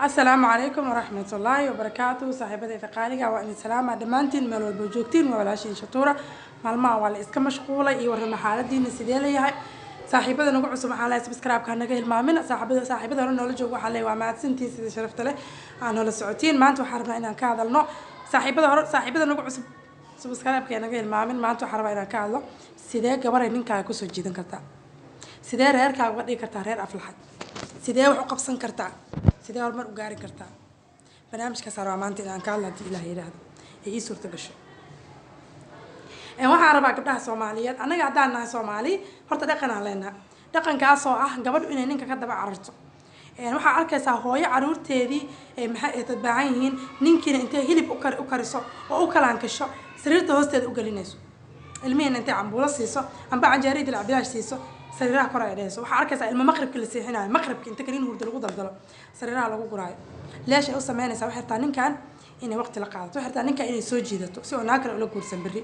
السلام عليكم ورحمة الله وبركاته. صاحبتي تقاليقة وإن السلام دمانتين مال والبوجوكتين وولاشين شطورة مالما ولا إسكا مشغولة إي ورنا حالة دين السيدية هاي صاحبتي نقول عصم حالة سبسكرايب كان نجي المامن صاحبتي رنا ولا جو حالة وما سنتي سيد شرفت له أنا ولا سعوتين ما أنتوا حربنا إن كهذا النوع صاحبتي نقول عصم سبسكرايب كان نجي المامن ما أنتوا حربنا إن كهذا سيدية قبر إنك كاكوس جدا كرتا سيدية رير كاودي كرتا رير أفلحت سيدية وحقب سن كرتا سيدي هرمر وقاري كرتا برنامج كسر ومانتي الآن كان لدي إلهي هذا هي صورة قشة waxaan rabaa gabdhaha Soomaaliyeed anaga hadaan nahay Soomaali horta dhaqan aan leenahay dhaqankaas oo ah gabadhu inay ninka ka daba cararto waxaa arkaysaa hooyo caruurteedii maxay tadbaacan yihiin ninkiina intay hilib u kariso oo u kalaan kasho sariirta hoosteeda u galinayso ilmihiina intay cambuulo siiso amba canjeerid la cabdilaash siiso sariiraha kor ay dhayso waxaa arkaysaa ilmo maqribka la seexinayo maqribka inta kaliin hurdo lagu daldalo sariiraha lagu guraayo leesh ay u sameynaysaa waxay taa ninkan inay waqti la qaadato waxay taa ninkan inay soo jiidato si oo naakala ula guursan bari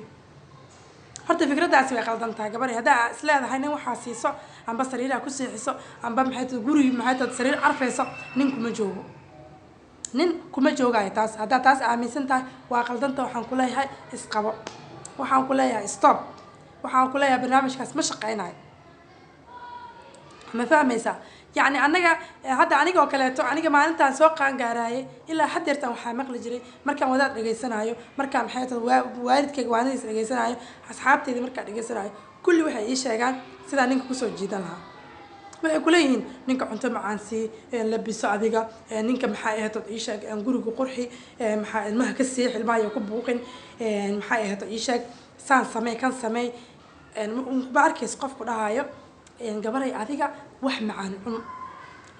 horta fikradaasi way qaldan tahay gabar hadaa isleedahay nin waxa siiso amba sariiraha ku seexiso amba maxay tahay guri maxay tahay sariir arfayso nin kuma joogay taas hadaa taas aaminsan tahay waa qaldanta waxaan ku leeyahay isqabo waxaan ku leeyahay stop waxaan ku leeyahay barnaamijkaas ma shaqeynayo ما فاهميسا يعني aniga oo kaleeto aniga maalintan soo qaan gaaraayay ilaa hadeertan waxa maqli jiray markaan wadaad dhageysanayo markaan maxay tahay waalidkayga waanadiis dhageysanayo asxaabteedii markaan dhageysanayo kulli waxay ii sheegaan sida ninka ku soo jiidan lahaa waxay ku leeyihiin ninka cunto macaan si labiso adiga ninka maxay ahayd ii sheeg guriga qurxi maxay ilmaha ka siix ilmaha ku buuqin maxay ahayd ii sheeg saan samee kan samee baarkiis qofku dhahayo gabaray adiga wax macaan cun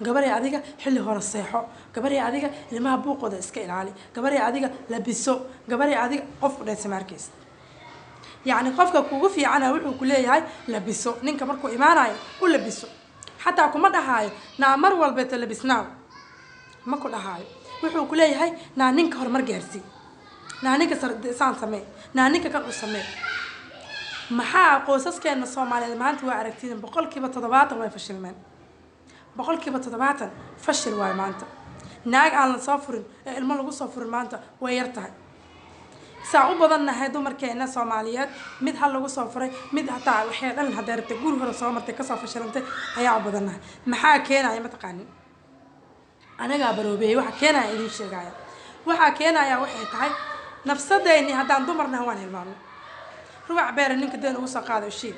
gabaray adiga xilli hore seexo gabaray adiga ilmaha buuqooda iska ilaali gabaray adiga labiso gabaray adiga qof u dheer samarkiis yani qofka kugu fiicana wuxuu ku leeyahay labiso ninka markuu imaanayo u labiso xataa kuma dhahayo na mar walba ta labisnaa ma ku dhahayo wuxuu ku leeyahay na ninka hormar gaarsi na ninka saan samee na ninka kan u samee maxaa qoysaskeena Soomaaliyeed maanta waa aragtiin boqolkiiba 70 way fashilmeen boqolkiiba 70 fashil way maanta naag aan la soo furin ilmo lagu soo furin maanta way yartahay saa u badannahay dumarkeena Soomaaliyeed mid hal lagu soo furay mid hataa waxay dhan hadeerta guri hore soo martay ka soo fashilantay ayaa u badannahay maxaa keenaya ma taqaanin anaga baroobay waxa keenaya idin sheegaya waxa keenaya waxay tahay nafsadeeni hadaan dumarna waan hilmaamno ruuc beer ninka deen ugu soo qaado shii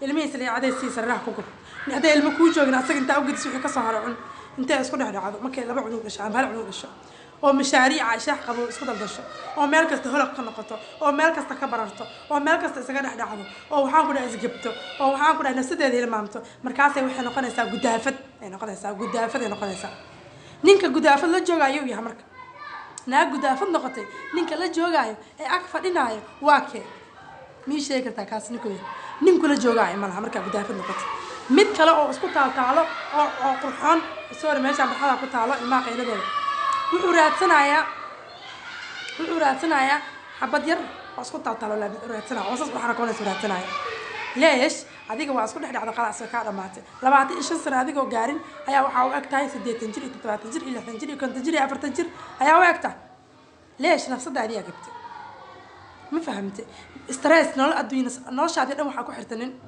ilmihiisa la cadeys si sarrax ku gub haday ilmo ku joogna asaga inta u gudis wixii ka soo harcun inta isku dhaxdhacdo markay laba cunug dhashay hal cunug dhashay oo mashaariic shaah qabo isku daldasho oo meel kasta holaq ka noqoto oo meel kasta ka bararto oo meel kasta isaga dhaxdhacdo oo waxaan ku dhahay isgabto oo waxaan ku dhahay nafsadeeda ilmaamto markaas ay waxay noqonaysaa gudaafad ay noqonaysaa ninka gudaafad la joogayo yahay marka naag gudaafad noqotay ninka la joogayo ee ag fadhinayo waa kee mii sheegi kartaa kaas ninku la joogaa malaha markaa gudaafad noqoto mid kale oo isku taalo oo qurxoon soo meesha barxada ku taalo ilmaha qayladooda wuxuu raadsanayaa xabad yar oo isku taalo la raadsanaa oo saas waxaan koonaysa raadsanaya leesh adiga waa isku dhexdhacda qalaas ka dhamaatay 25 sano adigoo gaarin ayaa waxa uu agtahay 80 jir 70 jir 60 jir 50 jir 40 jir ayaa u agtaa leesh nafsadaadii agabtay ما فهمت استرس نول أدوينس نول شادي أنا وحكو حرتنين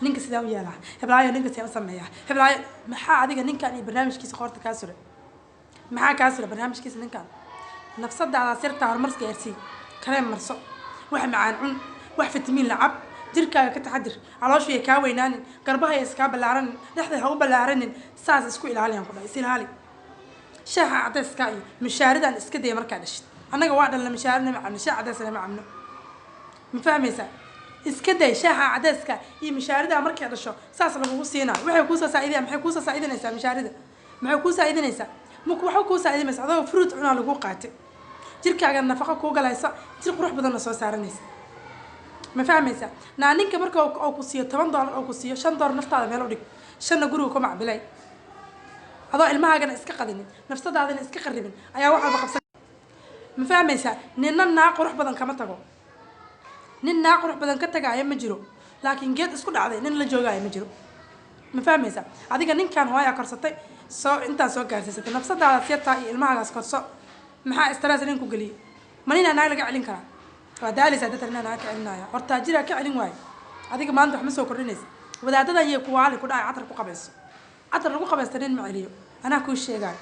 نينك سيدا وياها هبلايا نينك سيدا سميها هبلايا محا عادي نينك يعني برنامج كيس خورت كاسرة محا كاسرة برنامج كيس نينك نفس الدعاء على سيرة هرمرس كيرسي كلام مرسو واحد معان واحد في التمين لعب جركا كتحدر على شوية كاوينان قربها يسكاب اللعرن لحظة هو باللعرن ساس اسكو إلى عليهم كلها يصير هالي شاحة عدس كاي مشاردان اسكدي مركادش أنا قواعد اللي مشارنا معنا شاع عدسنا معنا مفهميسا إسكدي شاع عدسك مشارده أمرك هذا الشو ساس لو وصينا وحكوسة سعيدة محكوسة سعيدة نسا مشارده محكوسة سعيدة نسا محكوسة سعيدة نسا هذا فروت عنا لو قاتل جرك على النفقة كوجا ليسا جرك روح بدنا نسوا سعر نسا مفهميسا نعنيك مرك أو كوسية $8 أو كوسية $5 نفط على ميلودك شن جروكم مع بلاي هذا المهاجر إسكقدين نفس هذا إسكقربين أيها واحد بقصة ما فهميسا نينا ناق روح بدن كما تقول نين ناق روح بدن كتجا يا مجرو لكن جد اسكو دعدي نين لا جوغا يا مجرو ma fahmaysa adiga ninkan hooyaa korsatay soo intaa soo gaarsiisatay nafsadaada siyartaa iyo ilmahagaas korso maxaa stress ninku geliyay manina naag laga celin karaa waa daalisa dadka naag ka celinaya horta jira ka celin waay adiga maanta wax ma soo kordhinaysa wadaadada iyo kuwaali ku dhacay catar ku qabayso catar lagu qabaysta nin ma celiyo anaa kuu sheegaa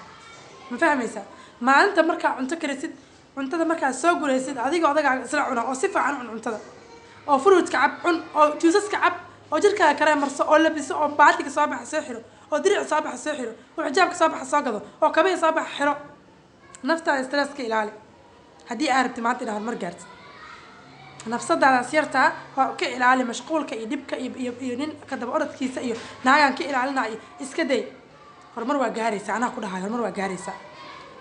ma fahmaysa maalinta markaa cunto karisid cuntada markaa soo guraysid adiga odagaaga isla cuna oo si fiican cun cuntada oo fruitka cab cun oo juusaska cab oo jirkaaga kare marso oo labiso oo baatiga soo baxa soo xiro oo diric soo baxa soo xiro oo xijaabka soo baxa soo gado oo kabaha soo baxa xiro naftaada stresska ilaali haddii aad rabti maanta inaad horumar gaartid nafsadaadaas yartaa waa ka ilaali mashquulka iyo dhibka iyo nin ka daba orodkiisa iyo naagaan ka ilaalinayo iska day horumar waa gaaraysaa anaa ku dhahay horumar waa gaaraysaa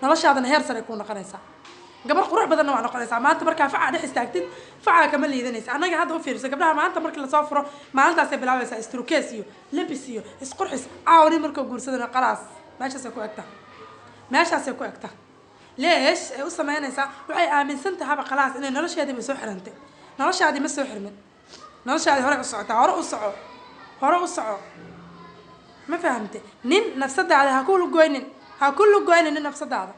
noloshaadana heer sare kuu noqonaysaa gabar qurux badanna waa noqonaysaa maanta markaa facaa dhex istaagtid facaa kama liidanaysa annaga hadda u fiirso gabdhaha maanta markii lasoo furo maalintaasay bilaabaysaa istrukees iyo lebis iyo isqurxis caawni markoo guursadana qalaas meeshaasay ku egta meeshaasay ku egta leesh ay u samaynaysaa waxay aaminsan tahaba qalaas inay nolosheediiba soo xirantay noloshaadii ma soo xirmin noloshaadii hore u socotaa hore u soco ma fahamte nin nafsadaada ha ku lugoynin nin nafsadaada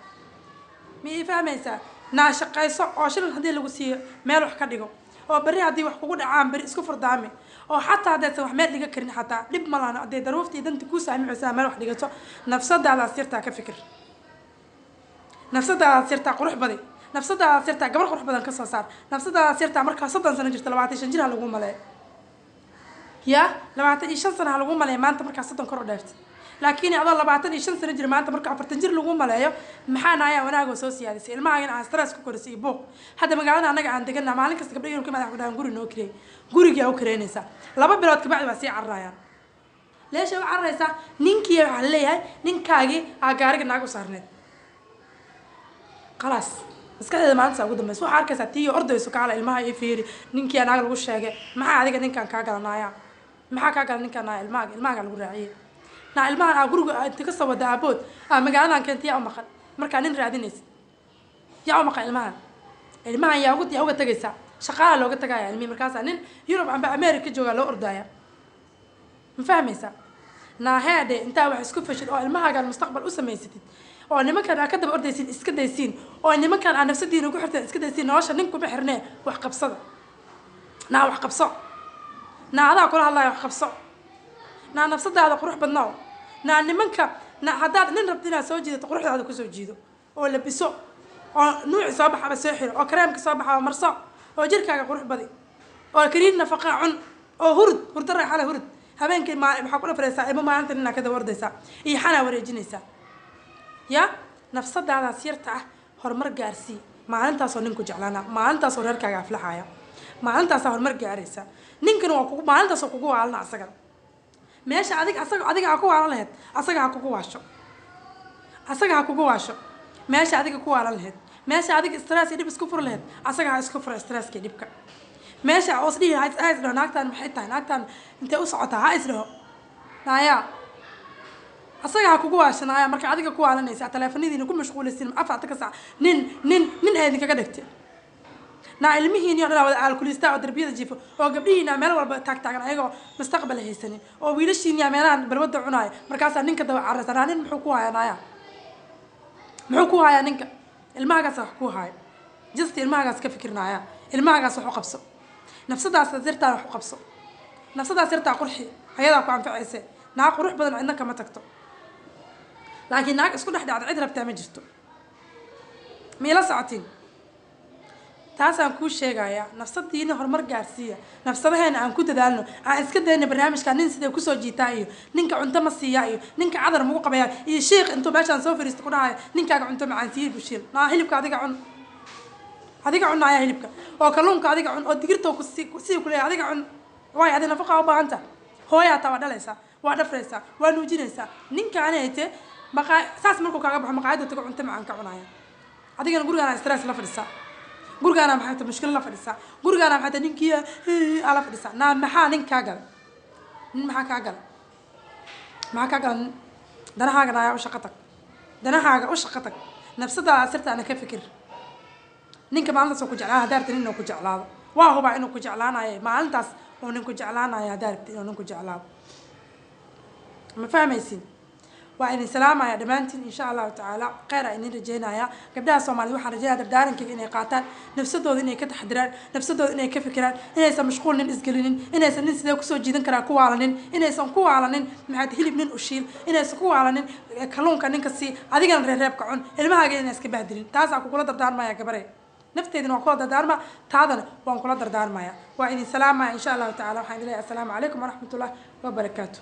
ma ii fahmaysaa naa shaqayso oo shilin haddii lagu siiyo meel wax ka dhigo oo berri haddii wax kugu dhacaan berri isku furdaami oo xataa haddaysan wax meel dhiga karin xataa dhib ma lahana hadday daruuftii danta kuu saamicaysaa meel wax dhigato nafsadaadaas yartaa ka fikir nafsadaadaas yartaa qurux baday nafsadaadaas yartaa gabar qurux badan ka soo saar nafsadaadaas yartaa markaa 30 sano jirta 25 jir ha lagu maleeyo ya 25 sano ha lagu maleeyo maanta markaa 30 kor u dheeftay laakiin adoo 25 sano jir maanta markaa 40 jir lagu maleeyo maxaa naaya wanaago soo siyaadisay ilmahaagana aan stress ku korisay buuq hadda magaalada anaga aan deganaa maalin kasta gabdhaha ka madax gudaan guri noo kireey guriga u kireynaysa 2 bilood ka bacdi waa sii carraayaan leesh ay carraysa ninkii waxa leeyahay ninkaagi aa gaariga naag u saarneed خلاص maskaxdeeda maanta ugu dambayso waxa arkaysaa tiyo ordayso kaala ilmaha ay fiiri ninkii anaga lagu sheegay maxaa adiga ninkan ka galanaya maxaa ka galan ninkan ilmaha lagu raaciyay ilmaha guriga inta ka soo wada abood magaaladan keentay oo maqan marka nin raadinaysid yaa maqan ilmaha yaa uga tagaysa shaqaale looga tagaya ilmihi markaas nin Europe amba America jooga loo ordaya ma fahmaysa heede inta wax isku fashil oo ilmaha mustaqbal u samaysatid oo nimankan ka daba ordaysiin iska daysiin oo nimankan aan nafsadiina ku xirtaan iska daysiin nolosha ninku ma xirnee wax qabsada wax qabso adaa kula hadlaya wax qabso nafsadaada qurux badnaa nimanka haddaad nin rabto inaad soo jiidato quruxdaada ku soo jiido oo labiso oo nuuci soo baxaba soo xiro oo kareemka soo baxaba marso oo jirkaaga qurux badi oo kariin nafaqa cun oo hurd raaxala hurd habeenkii waxaa kula fareysaa ilmo maalinta ninaa ka daba ordaysaa iyo xanaa wareejinaysaa ya nafsadaadaas yarta ah horumar gaarsii maalintaasoo ninku jeclaana maalintaasoo reerkaaga aflaxaya maalintaasoo horumar gaaraysa ninkan waa kugu maalintaasoo kugu waalana asaga meesha adiga ha ku waalan lahayd asaga ha kugu waasho meesha adiga ku waalan lahayd meesha adiga stress iyo dhib isku fur lahayd asaga ha isku furo stresska iyo dhibka meesha oo isdhihi ha isdhaho naagtaan maxay tahay naagtaan intee u socotaa ha isdhaho naaya asaga ha kugu waashanaya marka adiga ku waalanaysa teleefanadiina ku mashquulaysiin afarta ka saac nin eedin kaga dhigtay ilmihiina oo dhan wada alkulista oo darbiyada jiifo oo gabdhihiina meel walba taagan ayagoo mustaqbal haysanin oo wiilashiina meelahan balwada cunaaya markaas ninka daba carraysan nin muxuu ku hayaa ninka ilmahagaas wax ku hayo just ilmahagaas ka fikirnaya ilmahagaas wax u qabso nafsadaas sirtaa wax u qabso nafsadaas sirtaa qurxi ayadaa ku anfacaysa naag qurux badan cidna kama tagto laakiin naag isku dhex dhacda cid rabtaa ma jirto miila socotiin taasaan kuu sheegayaa nafsadiina horumar gaarsiiya nafsadaheena aan ku dadaalno aan iska dayna barnaamijka nin sidee kusoo jiitaa iyo ninka cunto ma siiyaa iyo ninka cadar magu qabayaa iyo sheekh intuu meeshaan soo fariisto ku dhahayo ninkaaga cunto macaan siiyey bushiil hilibka adiga cunaaya hilibka oo kalluunka adiga cun oo digirta sii ku leeyahay adiga cun waayo adi nafaqa u baahanta hooyaa taa waa dhalaysaa waa dhafraysaa waa nuujinaysaa ninkaani hayte saas markuu kaaga baxo maqaayadda tago cunto macaan ka cunaya adigana gurigaana stress la fadhisaa gurigaana maxay tahay mushkil la fadhisaa gurigaana maxay tahay ninkii ala fadhisaa maxaa nin kaa gala maxaa kaa gala danahaaga u shaqo tag nafsadaada sirtaana ka fikir ninka maalintaas ku jeclaan haddaa rabtid inuu ku jeclaado waa hubaa inuu ku jeclaanayo maalintaas uu ninku jeclaanayo haddaa rabtid inuu ninku jeclaado ما فاهميسين وإن سلام يا دمانتين إن شاء الله تعالى خير إن رجينا يا قبلها الصومالي واحد رجينا دردارن كيف إني قاتل نفسده إني كتحضران نفسده إني كيف فكران إني يسمى مشغولين إسقلين إني يسمى ناس ذا كسو جيدن كرا كوا علنين إني يسمى كوا علنين معد هلي بنين أشيل إني يسمى كوا علنين كلون كان كسي هذه كان رهيب كعون اللي ما هاجي الناس كبهدلين تاسع كوكولا دردار ما يا كبري نفتي إنه كوكولا دردار ما تاذن وان كوكولا دردار ما يا وإن سلام إن شاء الله تعالى وحين الله السلام عليكم ورحمة الله وبركاته.